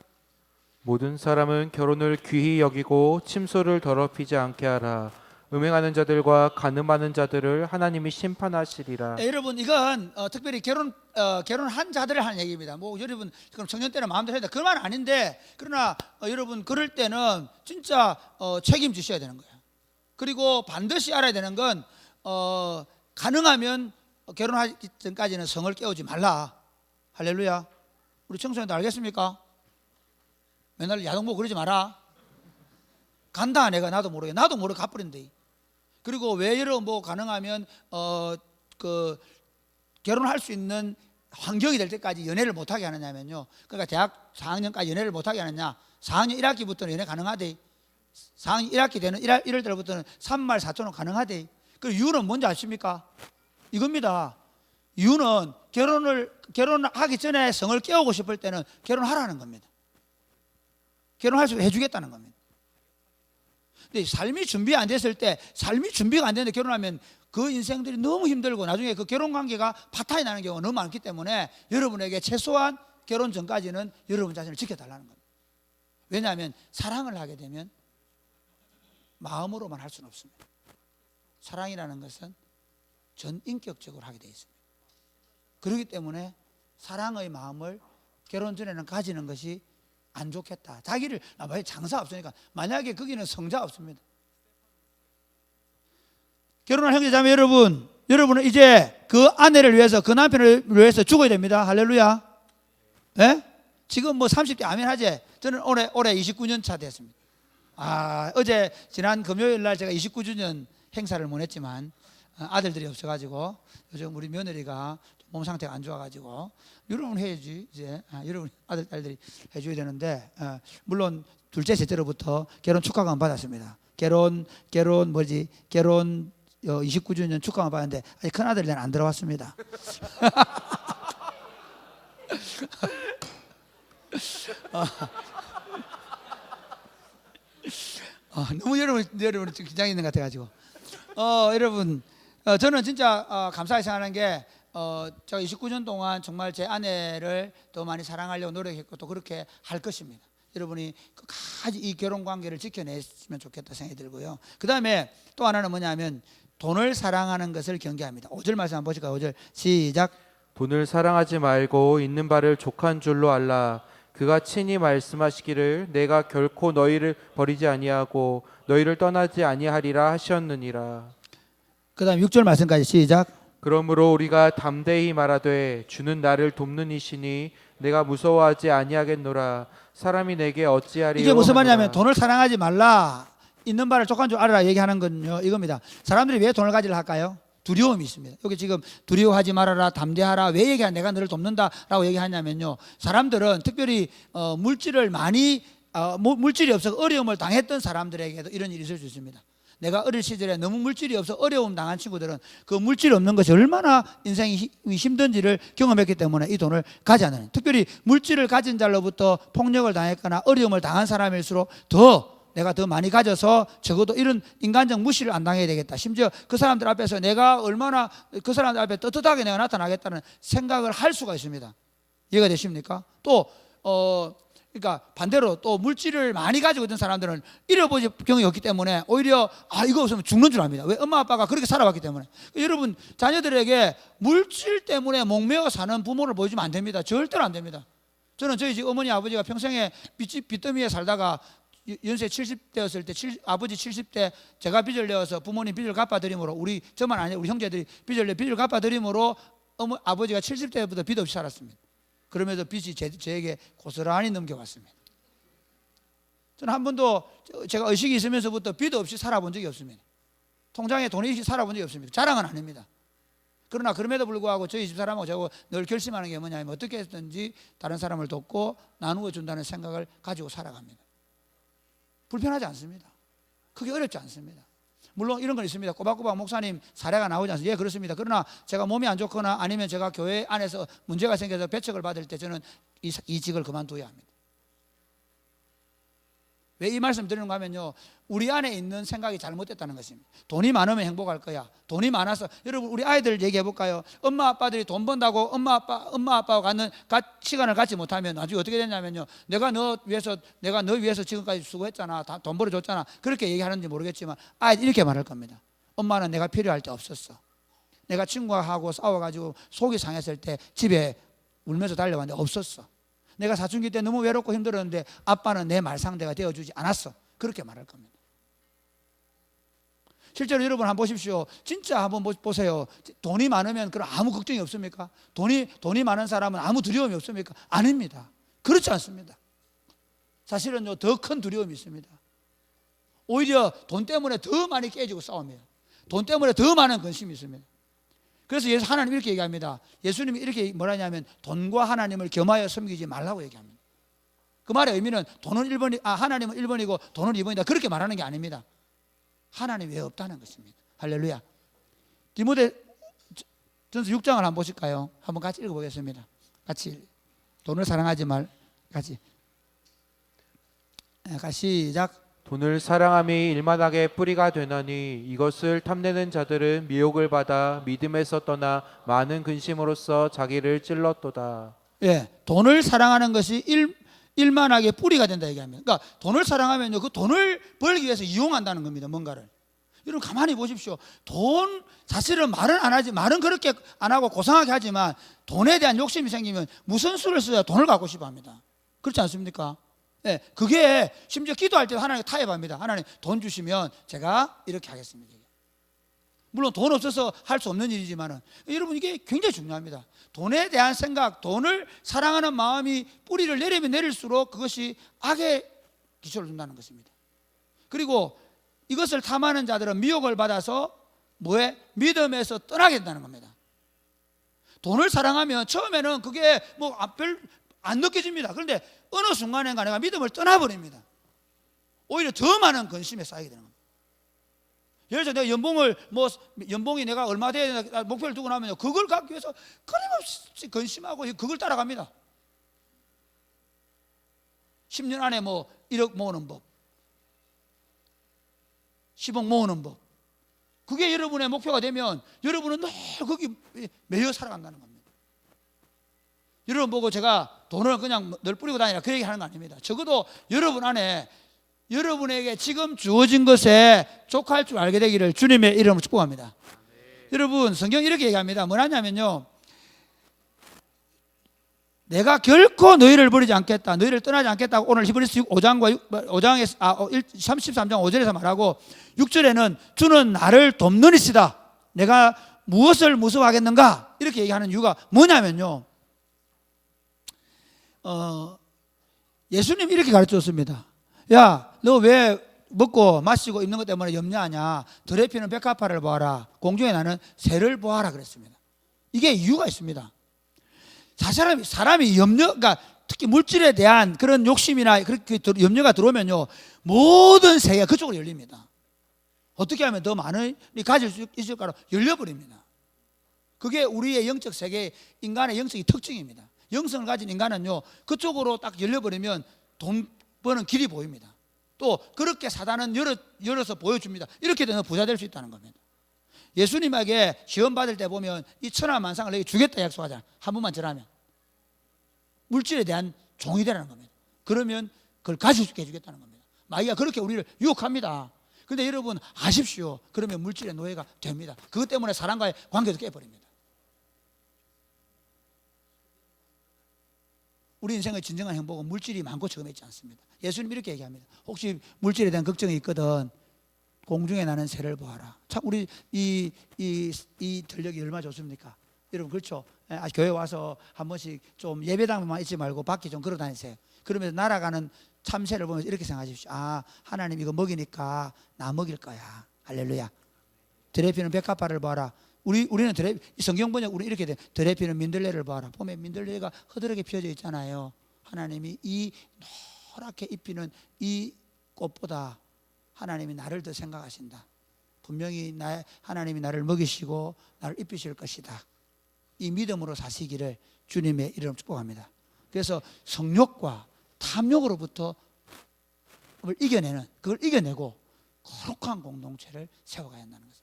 S2: 모든 사람은 결혼을 귀히 여기고 침소를 더럽히지 않게 하라. 음행하는 자들과 간음하는 자들을 하나님이 심판하시리라.
S1: 여러분 이건 특별히 결혼한 자들을 하는 얘기입니다. 뭐 여러분 그럼 청년 때는 마음대로 해야 돼. 그 말 아닌데 그러나 여러분 그럴 때는 진짜 책임지셔야 되는 거예요. 그리고 반드시 알아야 되는 건 가능하면 결혼하기 전까지는 성을 깨우지 말라. 할렐루야. 우리 청소년들 알겠습니까? 맨날 야동보고 그러지 마라. 간다 내가 나도 모르게 가버린대. 그리고 왜 여러분 뭐 가능하면 결혼할 수 있는 환경이 될 때까지 연애를 못하게 하느냐면요. 그러니까 대학 4학년까지 연애를 못하게 하느냐. 4학년 1학기부터는 연애 가능하대. 4학년 1학기 되는 1월 달부터는 3말 4초는 가능하대. 그 이유는 뭔지 아십니까? 이겁니다. 이유는 결혼하기 전에 성을 깨우고 싶을 때는 결혼하라는 겁니다. 결혼할 수 있게 해주겠다는 겁니다. 근데 삶이 준비 안 됐을 때, 삶이 준비가 안 되는데 결혼하면 그 인생들이 너무 힘들고 나중에 그 결혼 관계가 파탄이 나는 경우가 너무 많기 때문에 여러분에게 최소한 결혼 전까지는 여러분 자신을 지켜달라는 겁니다. 왜냐하면 사랑을 하게 되면 마음으로만 할 수는 없습니다. 사랑이라는 것은 전 인격적으로 하게 되어 있습니다. 그렇기 때문에 사랑의 마음을 결혼 전에는 가지는 것이 안 좋겠다. 자기를 장사 없으니까 만약에 거기는 성자 없습니다. 결혼한 형제자매 여러분은 이제 그 아내를 위해서 그 남편을 위해서 죽어야 됩니다. 할렐루야. 네? 지금 뭐 30대 아멘 하지? 저는 올해 29년 차 됐습니다. 어제 지난 금요일 날 제가 29주년 행사를 못 했지만 아들들이 없어가지고 요즘 우리 며느리가 몸 상태가 안 좋아가지고 여러분 해야지 이제 여러분 아들 딸들이 해줘야 되는데 물론 둘째 셋째로부터 결혼 축하금 받았습니다. 결혼 29주년 축하금 받았는데 아직 큰 아들이 안 들어왔습니다. 너무 여러분 긴장이 있는 것 같아가지고 여러분 저는 진짜 감사하게 생각하는 게 제가 29년 동안 정말 제 아내를 더 많이 사랑하려고 노력했고 또 그렇게 할 것입니다. 여러분이 끝까지 이 결혼 관계를 지켜냈으면 좋겠다 생각이 들고요. 그 다음에 또 하나는 뭐냐면 돈을 사랑하는 것을 경계합니다. 5절 말씀 한번 보실까요? 5절 시작.
S2: 돈을 사랑하지 말고 있는 바를 족한 줄로 알라. 그가 친히 말씀하시기를 내가 결코 너희를 버리지 아니하고 너희를 떠나지 아니하리라 하셨느니라.
S1: 그 다음 6절 말씀까지 시작.
S2: 그러므로 우리가 담대히 말하되 주는 나를 돕는 이시니 내가 무서워하지 아니하겠노라. 사람이 내게 어찌하리요.
S1: 이게 무슨 말이냐면 돈을 사랑하지 말라. 있는 바를 족한 줄 알아라 얘기하는 건요 이겁니다. 사람들이 왜 돈을 가지려 할까요? 두려움이 있습니다. 여기 지금 두려워하지 말아라, 담대하라. 왜 얘기하냐? 내가 너를 돕는다라고 얘기하냐면요. 사람들은 특별히 물질이 없어서 어려움을 당했던 사람들에게도 이런 일이 있을 수 있습니다. 내가 어릴 시절에 너무 물질이 없어 어려움 당한 친구들은 그 물질 없는 것이 얼마나 인생이 힘든지를 경험했기 때문에 이 돈을 가져야. 특별히 물질을 가진 자로부터 폭력을 당했거나 어려움을 당한 사람일수록 내가 더 많이 가져서 적어도 이런 인간적 무시를 안 당해야 되겠다. 심지어 그 사람들 앞에서 내가 얼마나 그 사람들 앞에 떳떳하게 내가 나타나겠다는 생각을 할 수가 있습니다. 이해가 되십니까? 그러니까 반대로 또 물질을 많이 가지고 있는 사람들은 잃어버릴 경우가 없기 때문에 오히려 이거 없으면 죽는 줄 압니다. 왜? 엄마 아빠가 그렇게 살아왔기 때문에. 여러분 자녀들에게 물질 때문에 목매어 사는 부모를 보여주면 안 됩니다. 절대로 안 됩니다. 저는 저희 집 어머니 아버지가 평생에 빚더미에 살다가 연세 70대였을 때 아버지 70대 제가 빚을 내어서 부모님 빚을 갚아드림으로 저만 아니라 우리 형제들이 빚을 갚아드림으로 아버지가 70대부터 빚 없이 살았습니다. 그러면서 빚이 저에게 고스란히 넘겨왔습니다. 저는 한 번도 제가 의식이 있으면서부터 빚 없이 살아본 적이 없습니다. 통장에 돈이 없이 살아본 적이 없습니다. 자랑은 아닙니다. 그러나 그럼에도 불구하고 저희 집사람하고 저하고 늘 결심하는 게 뭐냐면 어떻게 해서든지 다른 사람을 돕고 나누어 준다는 생각을 가지고 살아갑니다. 불편하지 않습니다. 그게 어렵지 않습니다. 물론 이런 건 있습니다. 꼬박꼬박 목사님 사례가 나오지 않습니다. 예, 그렇습니다. 그러나 제가 몸이 안 좋거나 아니면 제가 교회 안에서 문제가 생겨서 배척을 받을 때 저는 이직을 그만둬야 합니다. 왜 이 말씀 드리는가 하면요, 우리 안에 있는 생각이 잘못됐다는 것입니다. 돈이 많으면 행복할 거야. 돈이 많아서, 여러분 우리 아이들 얘기해 볼까요? 엄마 아빠들이 돈 번다고 엄마 아빠와 갖는 시간을 갖지 못하면 나중에 어떻게 되냐면요, 내가 너 위해서 지금까지 수고했잖아, 돈 벌어줬잖아, 그렇게 얘기하는지 모르겠지만 아이들 이렇게 말할 겁니다. 엄마는 내가 필요할 때 없었어. 내가 친구하고 싸워가지고 속이 상했을 때 집에 울면서 달려왔는데 없었어. 내가 사춘기 때 너무 외롭고 힘들었는데 아빠는 내 말상대가 되어주지 않았어. 그렇게 말할 겁니다. 실제로 여러분 한번 보십시오. 진짜 한번 보세요. 돈이 많으면 그럼 아무 걱정이 없습니까? 돈이 많은 사람은 아무 두려움이 없습니까? 아닙니다. 그렇지 않습니다. 사실은요, 더 큰 두려움이 있습니다. 오히려 돈 때문에 더 많이 깨지고 싸웁니다. 돈 때문에 더 많은 근심이 있습니다. 그래서 하나님 이렇게 얘기합니다. 예수님이 이렇게 뭐라냐면 돈과 하나님을 겸하여 섬기지 말라고 얘기합니다. 그 말의 의미는 하나님은 1번이고 돈은 2번이다, 그렇게 말하는 게 아닙니다. 하나님이 왜 없다는 것입니다. 할렐루야. 디모데전서 6장을 한번 보실까요? 한번 같이 읽어보겠습니다. 같이. 돈을 사랑하지 말. 같이 시작.
S2: 돈을 사랑함이 일만하게 뿌리가 되나니 이것을 탐내는 자들은 미혹을 받아 믿음에서 떠나 많은 근심으로써 자기를 찔렀도다.
S1: 예, 돈을 사랑하는 것이 일만하게 뿌리가 된다 얘기합니다. 그러니까 돈을 사랑하면요, 그 돈을 벌기 위해서 이용한다는 겁니다. 뭔가를. 여러분 가만히 보십시오. 돈 사실은 말은 그렇게 안 하고 고상하게 하지만 돈에 대한 욕심이 생기면 무슨 수를 써야 돈을 갖고 싶어 합니다. 그렇지 않습니까? 네, 그게 심지어 기도할 때도 하나님 타협합니다. 하나님 돈 주시면 제가 이렇게 하겠습니다. 물론 돈 없어서 할 수 없는 일이지만 여러분 이게 굉장히 중요합니다. 돈에 대한 생각, 돈을 사랑하는 마음이 뿌리를 내리면 내릴수록 그것이 악의 기초를 둔다는 것입니다. 그리고 이것을 탐하는 자들은 미혹을 받아서 믿음에서 떠나게 된다는 겁니다. 돈을 사랑하면 처음에는 그게 별 안 느껴집니다. 그런데 어느 순간인가 내가 믿음을 떠나버립니다. 오히려 더 많은 근심에 쌓이게 되는 겁니다. 예를 들어 내가 연봉이 내가 얼마 돼야 되나 목표를 두고 나면 그걸 갖기 위해서 끊임없이 근심하고 그걸 따라갑니다. 10년 안에 1억 모으는 법, 10억 모으는 법, 그게 여러분의 목표가 되면 여러분은 늘 거기 매여 살아간다는 겁니다. 여러분 보고 제가 돈을 그냥 늘 뿌리고 다니라 그 얘기 하는 거 아닙니다. 적어도 여러분 안에 여러분에게 지금 주어진 것에 족할 줄 알게 되기를 주님의 이름으로 축복합니다. 여러분 성경이 이렇게 얘기합니다. 뭐냐면요, 내가 결코 너희를 버리지 않겠다, 너희를 떠나지 않겠다고 오늘 히브리서 5장에 33장 5절에서 말하고 6절에는 주는 나를 돕는 이시다, 내가 무엇을 무서워하겠는가, 이렇게 얘기하는 이유가 뭐냐면요, 예수님이 이렇게 가르쳤습니다. 야, 너 왜 먹고 마시고 입는 것 때문에 염려하냐? 들에 피는 백합화를 보아라, 공중에 나는 새를 보아라 그랬습니다. 이게 이유가 있습니다. 사람이 그러니까 특히 물질에 대한 그런 욕심이나 그렇게 염려가 들어오면요, 모든 세계가 그쪽으로 열립니다. 어떻게 하면 더 많이 가질 수 있을까로 열려버립니다. 그게 우리의 영적 세계, 인간의 영적인 특징입니다. 영성을 가진 인간은요, 그쪽으로 딱 열려버리면 돈 버는 길이 보입니다. 또 그렇게 사단은 열어서 보여줍니다. 이렇게 되면 부자 될 수 있다는 겁니다. 예수님에게 시험 받을 때 보면 이 천하만상을 내게 주겠다 약속하잖아요. 한 번만 절하면 물질에 대한 종이 되라는 겁니다. 그러면 그걸 가질 수 있게 해주겠다는 겁니다. 마귀가 그렇게 우리를 유혹합니다. 그런데 여러분 아십시오, 그러면 물질의 노예가 됩니다. 그것 때문에 사람과의 관계도 깨버립니다. 우리 인생의 진정한 행복은 물질이 많고 적음에 있지 않습니다. 예수님 이렇게 얘기합니다. 혹시 물질에 대한 걱정이 있거든 공중에 나는 새를 보아라. 참 우리 이 전력이 얼마나 좋습니까? 여러분 그렇죠? 교회 와서 한 번씩 좀 예배당만 있지 말고 밖에 좀 걸어 다니세요. 그러면서 날아가는 참새를 보면서 이렇게 생각하십시오. 아, 하나님 이거 먹이니까 나 먹일 거야. 할렐루야. 들에 피는 백합화를 보아라. 우리는 성경 번역 우리 이렇게 돼. 들에 피는 민들레를 보아라. 보면 민들레가 허드하게 피어져 있잖아요. 하나님이 이 노랗게 입히는 이 꽃보다 하나님이 나를 더 생각하신다. 분명히 하나님이 나를 먹이시고 나를 입히실 것이다. 이 믿음으로 사시기를 주님의 이름으로 축복합니다. 그래서 성욕과 탐욕으로부터 이겨내는, 그걸 이겨내고 거룩한 공동체를 세워가야 한다는 것입니다.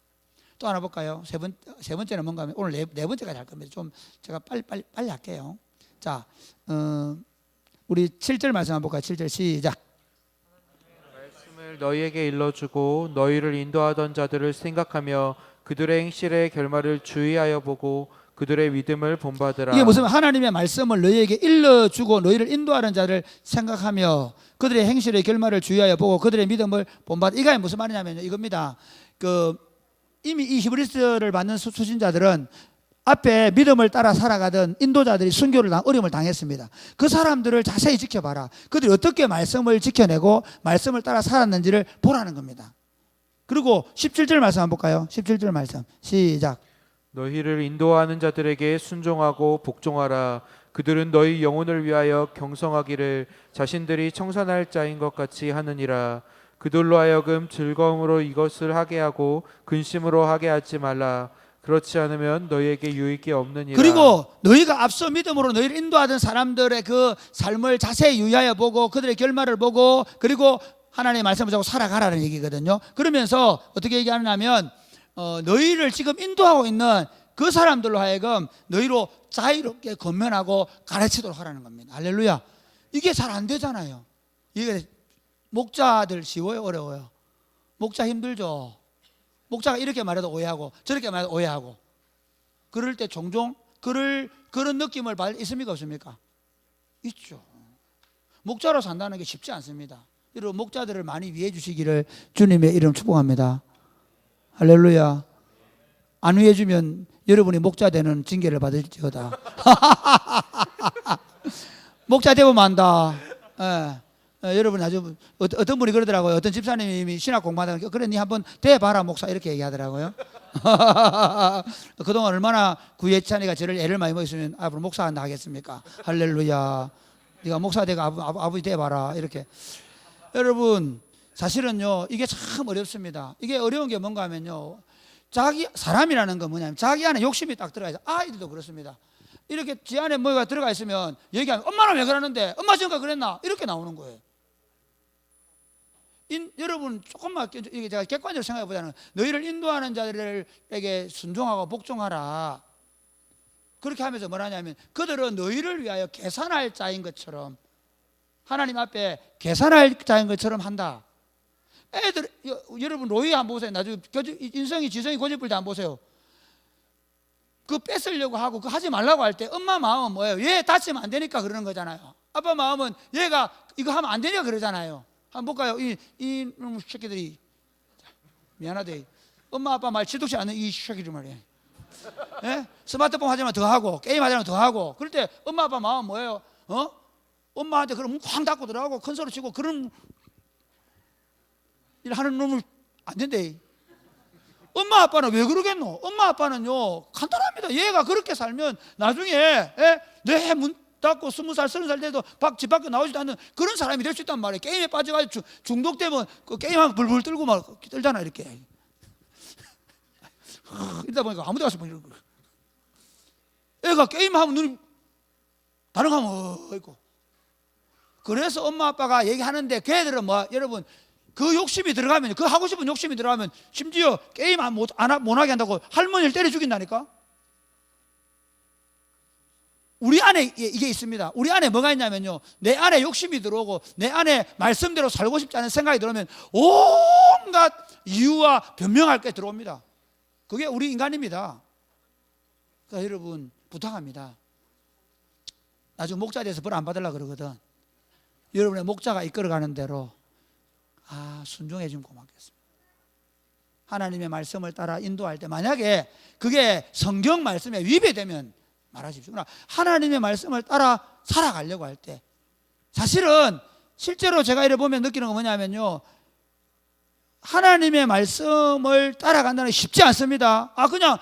S1: 또 하나 볼까요? 세 번째는 뭔가 하면 오늘 네 번째까지 할 겁니다. 좀 제가 빨리 할게요. 자, 우리 7절 말씀 한번 볼까요? 7절 시작.
S2: 말씀을 너희에게 일러주고 너희를 인도하던 자들을 생각하며 그들의 행실의 결말을 주의하여 보고 그들의 믿음을 본받으라.
S1: 이게 무슨 하나님의 말씀을 너희에게 일러주고 너희를 인도하는 자를 생각하며 그들의 행실의 결말을 주의하여 보고 그들의 믿음을 본받으라. 이게 무슨 말이냐면요, 이겁니다. 이미 이 히브리스를 받는 수신자들은 앞에 믿음을 따라 살아가던 인도자들이 순교를 어려움을 당했습니다. 그 사람들을 자세히 지켜봐라. 그들이 어떻게 말씀을 지켜내고 말씀을 따라 살았는지를 보라는 겁니다. 그리고 17절 말씀 한번 볼까요? 17절 말씀 시작.
S2: 너희를 인도하는 자들에게 순종하고 복종하라. 그들은 너희 영혼을 위하여 경성하기를 자신들이 청산할 자인 것 같이 하느니라. 그들로 하여금 즐거움으로 이것을 하게 하고 근심으로 하게 하지 말라. 그렇지 않으면 너희에게 유익이 없느니라.
S1: 그리고 너희가 앞서 믿음으로 너희를 인도하던 사람들의 그 삶을 자세히 유의하여 보고 그들의 결말을 보고 그리고 하나님의 말씀을 잡고 살아가라는 얘기거든요. 그러면서 어떻게 얘기하냐면 너희를 지금 인도하고 있는 그 사람들로 하여금 너희로 자유롭게 권면하고 가르치도록 하라는 겁니다. 할렐루야. 이게 잘 안 되잖아요. 이게 목자들 쉬워요, 어려워요? 목자 힘들죠. 목자가 이렇게 말해도 오해하고 저렇게 말해도 오해하고 그럴 때 종종 그런 느낌을 있습니까 없습니까? 있죠. 목자로 산다는 게 쉽지 않습니다. 여러분 목자들을 많이 위해 주시기를 주님의 이름 축복합니다. 할렐루야. 안 위해 주면 여러분이 목자 되는 징계를 받을지어다. 목자 되면 안다. 여러분 아주 어떤 분이 그러더라고요. 어떤 집사님이 신학 공부하다가 그래 니 한번 대봐라 목사 이렇게 얘기하더라고요. 그동안 얼마나 구예찬이가 저를 애를 많이 먹였으면 앞으로 목사 한다 하겠습니까? 할렐루야. 네가 목사 되고 아버지 대봐라 이렇게. 여러분 사실은요 이게 참 어렵습니다. 이게 어려운 게 뭔가 하면요 사람이라는 건 뭐냐면 자기 안에 욕심이 딱 들어가 있어요. 아이들도 그렇습니다. 이렇게 지 안에 뭐가 들어가 있으면 얘기하면 엄마는 왜 그러는데 엄마 지금까지 그랬나 이렇게 나오는 거예요. 여러분 조금만 이게 제가 객관적으로 생각해 보자면 너희를 인도하는 자들에게 순종하고 복종하라 그렇게 하면서 뭐라냐면 그들은 너희를 위하여 계산할 자인 것처럼 하나님 앞에 계산할 자인 것처럼 한다. 애들 여러분 로이 한번 보세요. 나중에 인성이 지성이 고집을 때 한번 보세요. 그 뺏으려고 하고 그 하지 말라고 할 때 엄마 마음은 뭐예요? 얘 다치면 안 되니까 그러는 거잖아요. 아빠 마음은 얘가 이거 하면 안 되니까 그러잖아요. 한번 볼까요? 이 새끼들이 미안하대. 엄마 아빠 말 지독지 않는 이 새끼들 말이에요. 예? 스마트폰 하자면 더 하고 게임 하자면 더 하고 그럴 때 엄마 아빠 마음은 뭐예요? 엄마한테 그럼 문 쾅 닫고 들어가고 큰 소리 치고 그런 일 하는 놈을 안 된대. 엄마 아빠는 왜 그러겠노? 엄마 아빠는요 간단합니다. 얘가 그렇게 살면 나중에 내 문 닫고 20살 30살 돼도 집 밖에 나오지도 않는 그런 사람이 될 수 있단 말이에요. 게임에 빠져가지고 중독되면 그 게임하면 불불 떨고 막 떨잖아 이렇게. 이러다 보니까 아무데 가서 뭐 이러고 애가 게임하면 눈이 다른 거 하면 있고 그래서 엄마 아빠가 얘기하는데 걔들은 뭐 여러분 그 욕심이 들어가면 그 하고 싶은 욕심이 들어가면 심지어 게임 못 하게 한다고 할머니를 때려 죽인다니까. 우리 안에 이게 있습니다. 우리 안에 뭐가 있냐면요 내 안에 욕심이 들어오고 내 안에 말씀대로 살고 싶지 않은 생각이 들어오면 온갖 이유와 변명할 게 들어옵니다. 그게 우리 인간입니다. 그러니까 여러분 부탁합니다. 나중에 목자 돼서 벌 안 받으려고 그러거든. 여러분의 목자가 이끌어가는 대로 순종해 주면 고맙겠습니다. 하나님의 말씀을 따라 인도할 때 만약에 그게 성경 말씀에 위배되면 말하십시오. 그러나 하나님의 말씀을 따라 살아가려고 할 때 사실은 실제로 제가 이래 보면 느끼는 건 뭐냐면요 하나님의 말씀을 따라간다는 게 쉽지 않습니다. 그냥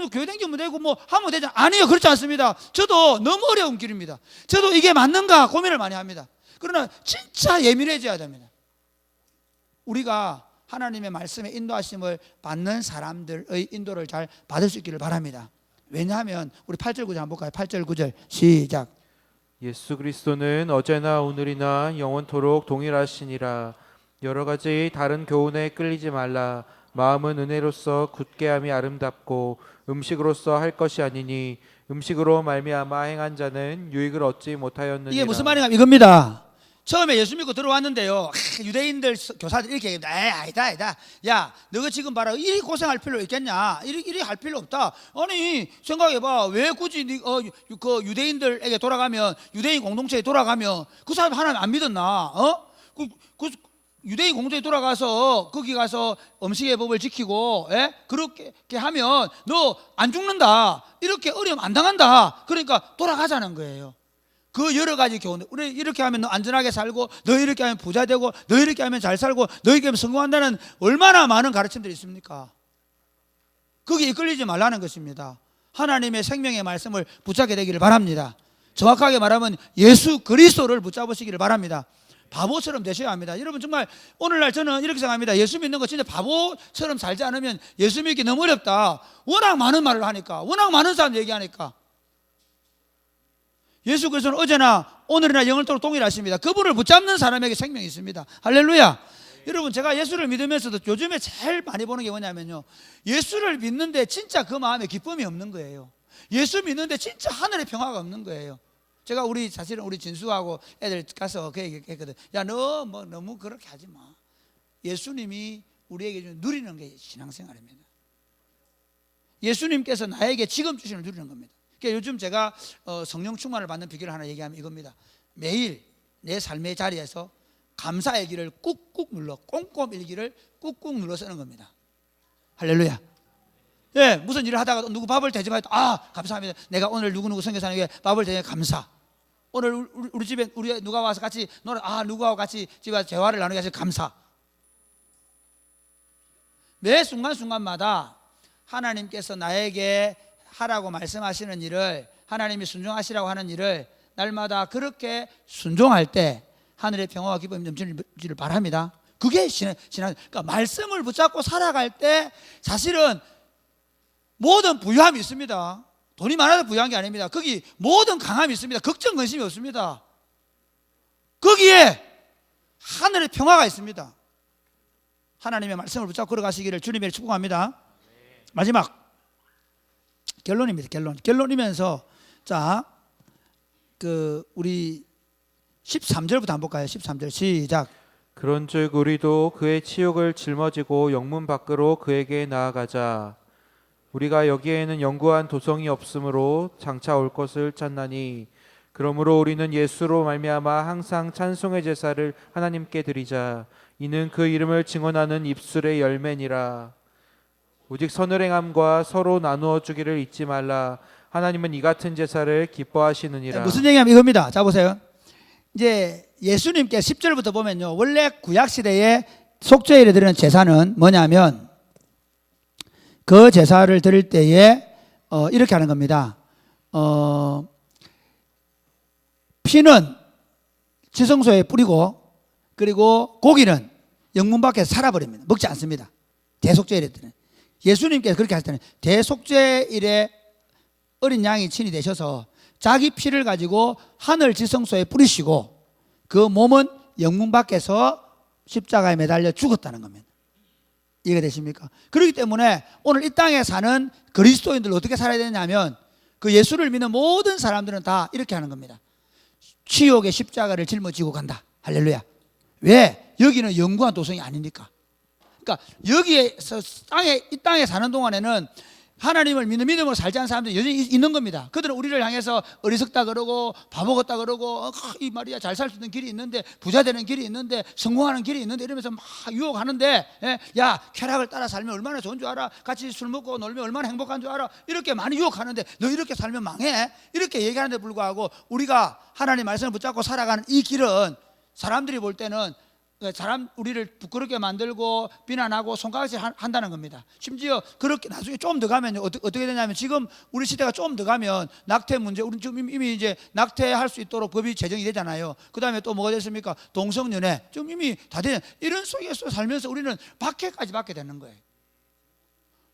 S1: 교회 다니면 되고 뭐 하면 되잖아. 아니요, 그렇지 않습니다. 저도 너무 어려운 길입니다. 저도 이게 맞는가 고민을 많이 합니다. 그러나 진짜 예민해져야 됩니다. 우리가 하나님의 말씀의 인도하심을 받는 사람들의 인도를 잘 받을 수 있기를 바랍니다. 왜냐하면 우리 8절 9절 한번 볼까요? 8절 9절 시작.
S2: 예수 그리스도는 어제나 오늘이나 영원토록 동일하시니라. 여러 가지 다른 교훈에 끌리지 말라. 마음은 은혜로서 굳게함이 아름답고 음식으로서 할 것이 아니니 음식으로 말미암아 행한 자는 유익을 얻지 못하였느니라.
S1: 이게 무슨 말인가 이겁니다. 처음에 예수 믿고 들어왔는데요, 유대인들 교사들 이렇게 아니다. 야, 너가 지금 봐라, 이리 고생할 필요 있겠냐? 이리 할 필요 없다. 아니 생각해봐, 왜 굳이 그 유대인들에게 돌아가면, 유대인 공동체에 돌아가면 그 사람 하나님 안 믿었나? 그 유대인 공동체에 돌아가서 거기 가서 음식의 법을 지키고, 그렇게 하면 너 안 죽는다. 이렇게 어려움 안 당한다. 그러니까 돌아가자는 거예요. 그 여러 가지 교훈, 우리 이렇게 하면 너 안전하게 살고, 너 이렇게 하면 부자 되고, 너 이렇게 하면 잘 살고, 너 이렇게 하면 성공한다는 얼마나 많은 가르침들이 있습니까? 거기에 이끌리지 말라는 것입니다. 하나님의 생명의 말씀을 붙잡게 되기를 바랍니다. 정확하게 말하면 예수 그리스도를 붙잡으시기를 바랍니다. 바보처럼 되셔야 합니다. 여러분, 정말 오늘날 저는 이렇게 생각합니다. 예수 믿는 거 진짜 바보처럼 살지 않으면 예수 믿기 너무 어렵다. 워낙 많은 말을 하니까, 워낙 많은 사람 얘기하니까. 예수 그리스도는 어제나 오늘이나 영원토록 동일하십니다. 그분을 붙잡는 사람에게 생명이 있습니다. 할렐루야. 여러분, 제가 예수를 믿으면서도 요즘에 제일 많이 보는 게 뭐냐면요, 예수를 믿는데 진짜 그 마음에 기쁨이 없는 거예요. 예수 믿는데 진짜 하늘의 평화가 없는 거예요. 제가 사실은 우리 진수하고 애들 가서 그 얘기 했거든. 야, 너 뭐 너무 그렇게 하지 마. 예수님이 우리에게 좀 누리는 게 신앙생활입니다. 예수님께서 나에게 지금 주시는 누리는 겁니다. 그러니까 요즘 제가 성령 충만을 받는 비결을 하나 얘기하면 이겁니다. 매일 내 삶의 자리에서 감사의 길을 꾹꾹 눌러, 꼼꼼 일기를 꾹꾹 눌러 쓰는 겁니다. 할렐루야. 예, 무슨 일을 하다가 누구 밥을 대접할 때, 감사합니다. 내가 오늘 누구누구 선교사님에게 밥을 대접 감사. 오늘 우리 집에 누가 와서 같이 누구하고 같이 집에 와서 대화를 나누게 해서 감사. 매 순간순간마다 하나님께서 나에게 하라고 말씀하시는 일을, 하나님이 순종하시라고 하는 일을 날마다 그렇게 순종할 때 하늘의 평화와 기쁨이 넘치기를 바랍니다. 그게 신앙. 그러니까 말씀을 붙잡고 살아갈 때 사실은 모든 부유함이 있습니다. 돈이 많아서 부유한 게 아닙니다. 거기 모든 강함이 있습니다. 걱정 근심이 없습니다. 거기에 하늘의 평화가 있습니다. 하나님의 말씀을 붙잡고 걸어가시기를 주님의 축복합니다. 마지막 결론입니다. 결론이면서 우리 13절부터 한번 볼까요? 13절 시작.
S2: 그런즉 우리도 그의 치욕을 짊어지고 영문 밖으로 그에게 나아가자. 우리가 여기에는 영구한 도성이 없으므로 장차 올 것을 찾나니, 그러므로 우리는 예수로 말미암아 항상 찬송의 제사를 하나님께 드리자. 이는 그 이름을 증언하는 입술의 열매니라. 오직 선을 행함과 서로 나누어 주기를 잊지 말라. 하나님은 이 같은 제사를 기뻐하시느니라.
S1: 무슨 얘기냐면 이겁니다. 자 보세요. 이제 예수님께 10절부터 보면요, 원래 구약시대에 속죄일에 드리는 제사는 뭐냐면, 그 제사를 드릴 때에 이렇게 하는 겁니다. 피는 지성소에 뿌리고, 그리고 고기는 영문 밖에서 살아버립니다. 먹지 않습니다. 대속죄일에 때는. 예수님께서 그렇게 하실 때는 대속죄일에 어린 양이 친히 되셔서 자기 피를 가지고 하늘 지성소에 뿌리시고, 그 몸은 영문 밖에서 십자가에 매달려 죽었다는 겁니다. 이해가 되십니까? 그렇기 때문에 오늘 이 땅에 사는 그리스도인들 어떻게 살아야 되냐면, 그 예수를 믿는 모든 사람들은 다 이렇게 하는 겁니다. 치욕의 십자가를 짊어지고 간다. 할렐루야. 왜? 여기는 영구한 도성이 아니니까. 그러니까 여기에서 이 땅에 사는 동안에는 하나님을 믿는 믿음으로 살지 않은 사람들이 여전히 있는 겁니다. 그들은 우리를 향해서 어리석다 그러고 바보 같다 그러고, 이 말이야 잘 살 수 있는 길이 있는데, 부자 되는 길이 있는데, 성공하는 길이 있는데, 이러면서 막 유혹하는데, 야, 쾌락을 따라 살면 얼마나 좋은 줄 알아? 같이 술 먹고 놀면 얼마나 행복한 줄 알아? 이렇게 많이 유혹하는데 너 이렇게 살면 망해? 이렇게 얘기하는데 불구하고 우리가 하나님 말씀을 붙잡고 살아가는 이 길은 사람들이 볼 때는 우리를 부끄럽게 만들고 비난하고 손가락질 한다는 겁니다. 심지어 그렇게 나중에 좀 더 가면 어떻게 되냐면, 지금 우리 시대가 좀 더 가면 낙태 문제, 우리 지금 이미 이제 낙태할 수 있도록 법이 제정이 되잖아요. 그 다음에 또 뭐가 됐습니까? 동성연애 좀 이미 다 되는, 이런 속에서 살면서 우리는 박해까지 받게 되는 거예요.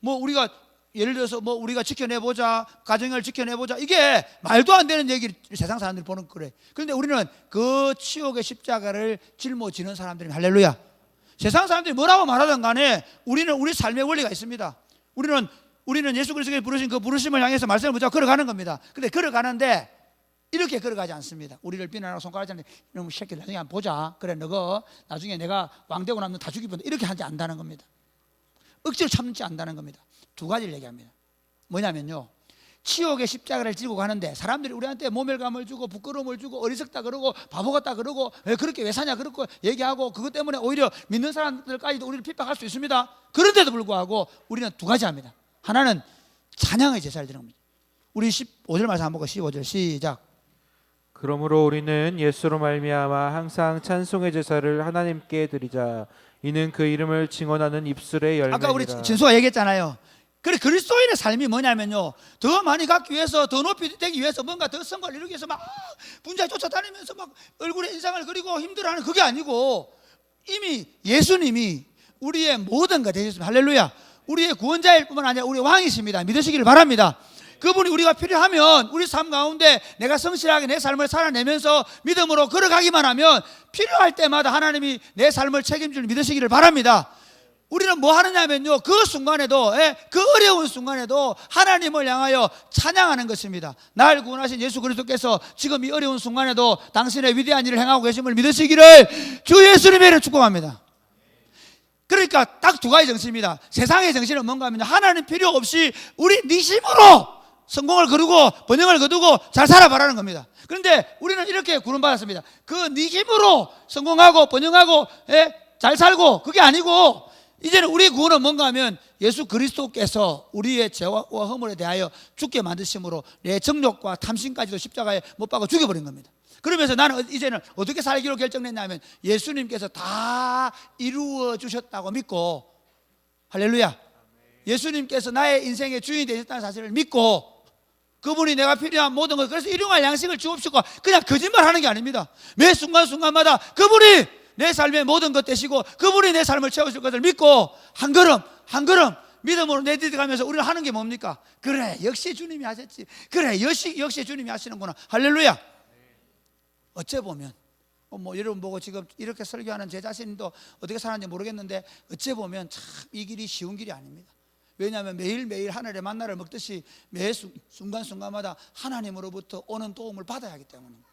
S1: 뭐 우리가 예를 들어서 뭐 우리가 지켜내보자, 가정을 지켜내보자, 이게 말도 안 되는 얘기를 세상 사람들이 보는 거래. 그런데 우리는 그 치욕의 십자가를 짊어지는 사람들이, 할렐루야. 세상 사람들이 뭐라고 말하든 간에 우리는 우리 삶의 원리가 있습니다. 우리는 예수 그리스도께 부르신 그 부르심을 향해서 말씀을 붙잡고 걸어가는 겁니다. 근데 걸어가는데 이렇게 걸어가지 않습니다. 우리를 비난하고 손가락질하는 이놈의 새끼들 나중에 한번 보자. 그래 너가 나중에 내가 왕되고 나면 다 죽이본다. 이렇게 하지 않는다는 겁니다. 억지로 참지 않는다는 겁니다. 두 가지를 얘기합니다. 뭐냐면요, 치욕의 십자가를 지고 가는데 사람들이 우리한테 모멸감을 주고 부끄러움을 주고 어리석다 그러고 바보 같다 그러고 왜 그렇게 왜 사냐 그렇고 얘기하고 그것 때문에 오히려 믿는 사람들까지도 우리를 핍박할 수 있습니다. 그런데도 불구하고 우리는 두 가지 합니다. 하나는 찬양의 제사를 드리는 겁니다. 우리 15절 말씀 한번 보고 15절 시작.
S2: 그러므로 우리는 예수로 말미암아 항상 찬송의 제사를 하나님께 드리자. 이는 그 이름을 증언하는 입술의 열매니라.
S1: 아까 우리 진수가 얘기했잖아요. 그래 그리스도인의 삶이 뭐냐면요, 더 많이 갖기 위해서 더 높이 되기 위해서 뭔가 더 성과를 이루기 위해서 막 분자에 쫓아다니면서 막 얼굴에 인상을 그리고 힘들어하는 그게 아니고 이미 예수님이 우리의 모든 것 되셨습니다. 할렐루야. 우리의 구원자일 뿐만 아니라 우리의 왕이십니다. 믿으시기를 바랍니다. 그분이 우리가 필요하면 우리 삶 가운데 내가 성실하게 내 삶을 살아내면서 믿음으로 걸어가기만 하면 필요할 때마다 하나님이 내 삶을 책임질 믿으시기를 바랍니다. 우리는 뭐 하느냐면요, 그 순간에도 그 어려운 순간에도 하나님을 향하여 찬양하는 것입니다. 날 구원하신 예수 그리스도께서 지금 이 어려운 순간에도 당신의 위대한 일을 행하고 계심을 믿으시기를 주 예수님의 이름으로 축복합니다. 그러니까 딱 두 가지 정신입니다. 세상의 정신은 뭔가 하면 하나님 필요 없이 우리 네 힘으로 성공을 거두고 번영을 거두고 잘 살아봐라는 겁니다. 그런데 우리는 이렇게 구원받았습니다. 그 네 힘으로 성공하고 번영하고 잘 살고 그게 아니고 이제는 우리 구원은 뭔가 하면 예수 그리스도께서 우리의 죄와 허물에 대하여 죽게 만드심으로 내 정욕과 탐심까지도 십자가에 못 박아 죽여버린 겁니다. 그러면서 나는 이제는 어떻게 살기로 결정했냐면 예수님께서 다 이루어 주셨다고 믿고, 할렐루야, 예수님께서 나의 인생의 주인이 되셨다는 사실을 믿고 그분이 내가 필요한 모든 것, 그래서 일용할 양식을 주옵시고 그냥 거짓말하는 게 아닙니다. 매 순간순간마다 그분이 내 삶의 모든 것 되시고 그분이 내 삶을 채우실 것을 믿고 한 걸음 한 걸음 믿음으로 내디뎌가면서 우리는 하는 게 뭡니까? 그래 역시 주님이 하셨지, 그래 역시 주님이 하시는구나, 할렐루야. 어째 보면 뭐 여러분 보고 지금 이렇게 설교하는 제 자신도 어떻게 사는지 모르겠는데 어째 보면 참 이 길이 쉬운 길이 아닙니다. 왜냐하면 매일매일 하늘의 만나를 먹듯이 매 순간순간마다 하나님으로부터 오는 도움을 받아야 하기 때문입니다.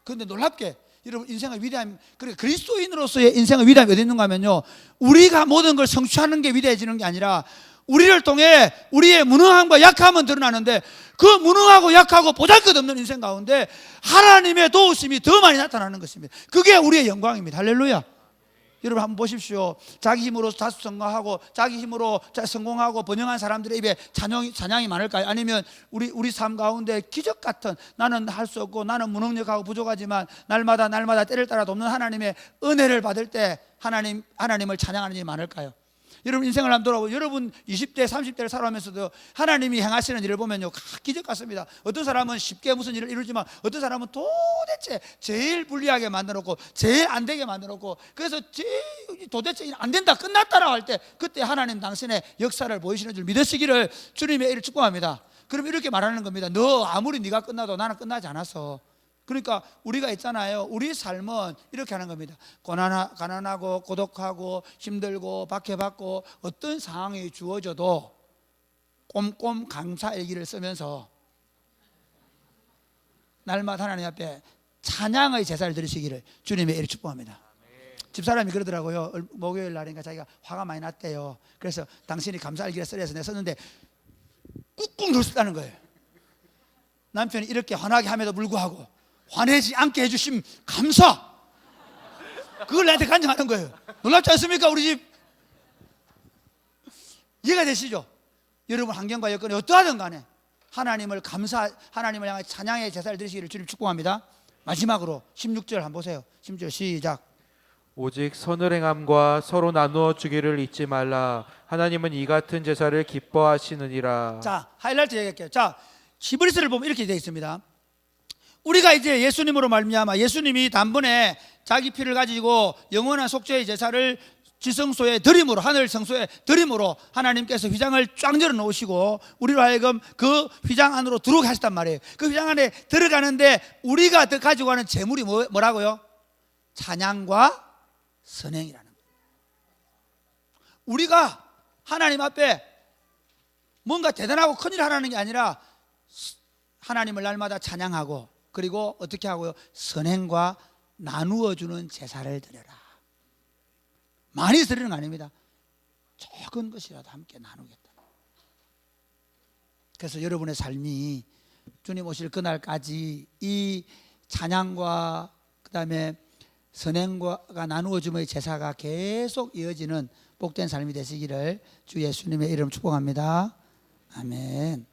S1: 그런데 놀랍게 여러분 인생의 위대함, 그러니까 그리스도인으로서의 인생의 위대함이 어디 있는가 하면요, 우리가 모든 걸 성취하는 게 위대해지는 게 아니라 우리를 통해 우리의 무능함과 약함은 드러나는데 그 무능하고 약하고 보잘것없는 인생 가운데 하나님의 도우심이 더 많이 나타나는 것입니다. 그게 우리의 영광입니다. 할렐루야. 여러분 한번 보십시오. 자기 힘으로 다수성공하고 자기 힘으로 성공하고 번영한 사람들의 입에 찬양이 많을까요? 아니면 우리 삶 가운데 기적 같은, 나는 할 수 없고 나는 무능력하고 부족하지만 날마다 때를 따라 돕는 하나님의 은혜를 받을 때 하나님을 찬양하는 일이 많을까요? 여러분 인생을 한번 돌아보고 여러분 20대 30대를 살아가면서도 하나님이 행하시는 일을 보면요 기적 같습니다. 어떤 사람은 쉽게 무슨 일을 이루지만 어떤 사람은 도대체 제일 불리하게 만들어놓고 제일 안 되게 만들어놓고 그래서 도대체 안 된다 끝났다라고 할 때 그때 하나님 당신의 역사를 보이시는 줄 믿으시기를 주님의 이를 축복합니다. 그럼 이렇게 말하는 겁니다. 너 아무리 네가 끝나도 나는 끝나지 않았어. 그러니까 우리가 있잖아요, 우리 삶은 이렇게 하는 겁니다. 가난하고 고독하고 힘들고 박해받고 어떤 상황이 주어져도 꼼꼼 감사일기를 쓰면서 날마다 하나님 앞에 찬양의 제사를 드리시기를 주님의 이름으로 축복합니다. 집사람이 그러더라고요. 목요일 날인가 자기가 화가 많이 났대요. 그래서 당신이 감사일기를 쓰래서 내가 썼는데 꾹꾹 눌렀다는 거예요. 남편이 이렇게 화나게 함에도 불구하고 화내지 않게 해주심 감사, 그걸 나한테 간증하는 거예요. 놀랍지 않습니까? 우리 집 이해가 되시죠? 여러분 환경과 여건이 어떠하든 간에 하나님을 향해 찬양의 제사를 드리시기를 주님 축복합니다. 마지막으로 16절 한번 보세요. 16절 시작.
S2: 오직 선을 행함과 서로 나누어 주기를 잊지 말라. 하나님은 이 같은 제사를 기뻐하시느니라.
S1: 자, 하이라이트 얘기할게요. 자, 히브리서를 보면 이렇게 되어 있습니다. 우리가 이제 예수님으로 말미암아 예수님이 단번에 자기 피를 가지고 영원한 속죄의 제사를 지성소에 드림으로, 하늘 성소에 드림으로 하나님께서 휘장을 쫙 열어 놓으시고 우리로 하여금 그 휘장 안으로 들어오게 하셨단 말이에요. 그 휘장 안에 들어가는데 우리가 가지고 가는 재물이 뭐라고요? 찬양과 선행이라는 거예요. 우리가 하나님 앞에 뭔가 대단하고 큰일 하라는 게 아니라 하나님을 날마다 찬양하고, 그리고 어떻게 하고요? 선행과 나누어 주는 제사를 드려라. 많이 드리는 거 아닙니다. 적은 것이라도 함께 나누겠다. 그래서 여러분의 삶이 주님 오실 그날까지 이 찬양과 그다음에 선행과 나누어줌의 제사가 계속 이어지는 복된 삶이 되시기를 주 예수님의 이름 축복합니다. 아멘.